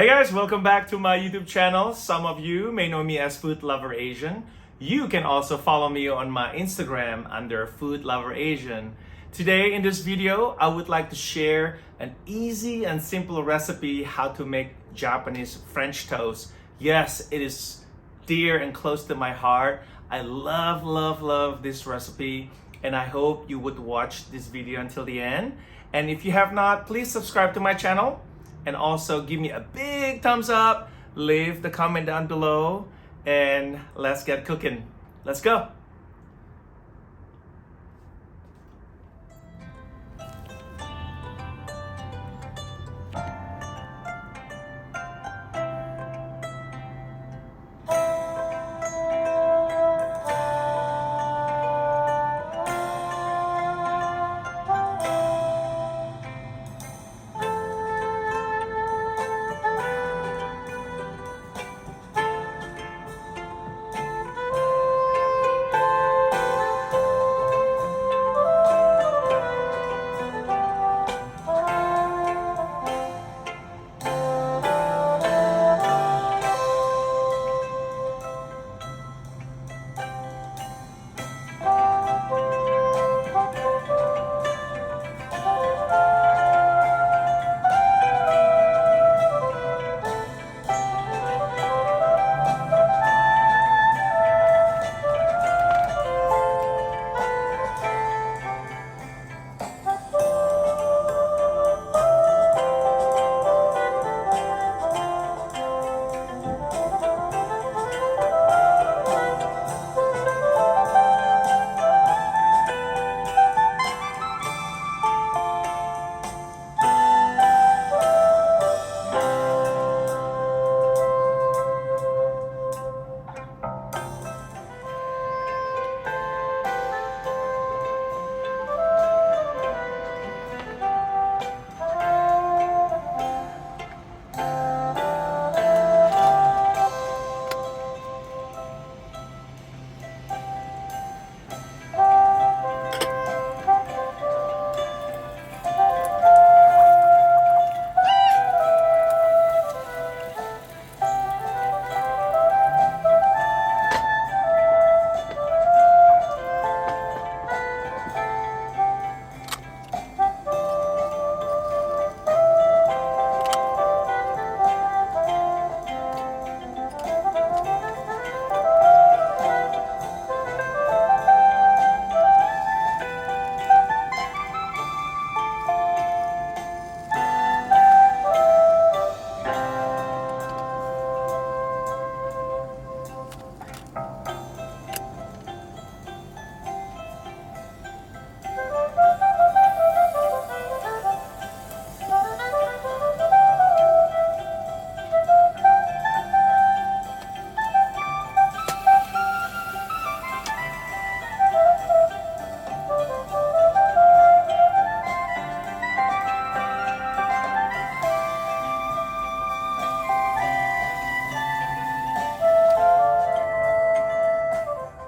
Hey guys, welcome back to my YouTube channel. Some of you may know me as Foodloverasian. You can also follow me on my Instagram under Foodloverasian. Today in this video, I would like to share an easy and simple recipe how to make Japanese French toast. Yes, it is dear and close to my heart. I love this recipe, and I hope you would watch this video until the end. And if you have not, please subscribe to my channel. And also give me a big thumbs up, leave the comment down below, and let's get cooking. Let's go.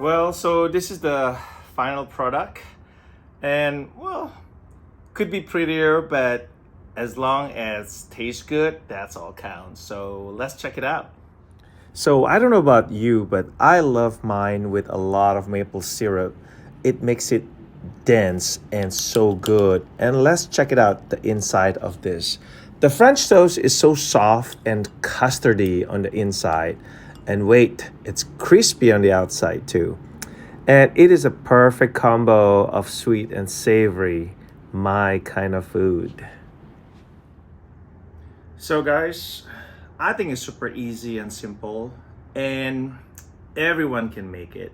Well, so this is the final product, and well, could be prettier, but as long as tastes good, that's all counts. So let's check it out. So I don't know about you, but I love mine with a lot of maple syrup. It makes it dense and so good. And let's check it out, the inside of this. The French toast is so soft and custardy on the inside. And wait, it's crispy on the outside too. And it is a perfect combo of sweet and savory, my kind of food. So guys, I think it's super easy and simple, and everyone can make it.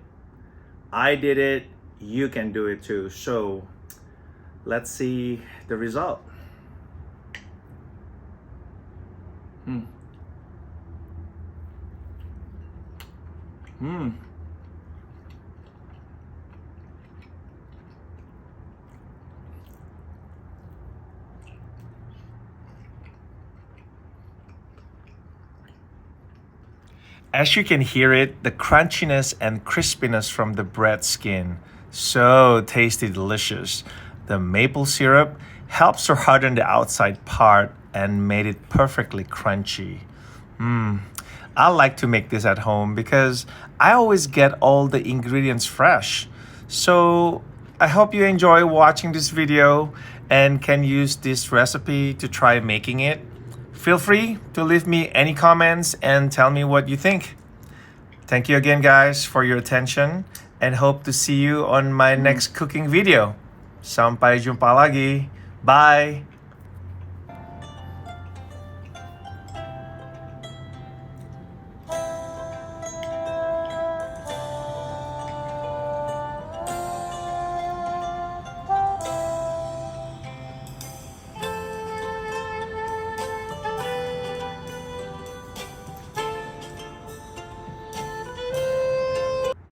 I did it, you can do it too. So let's see the result. As you can hear it, the crunchiness and crispiness from the bread skin. So tasty, delicious. The maple syrup helps to harden the outside part and made it perfectly crunchy. I like to make this at home because I always get all the ingredients fresh. So I hope you enjoy watching this video and can use this recipe to try making it. Feel free to leave me any comments and tell me what you think. Thank you again, guys, for your attention and hope to see you on my next cooking video. Sampai jumpa lagi. Bye!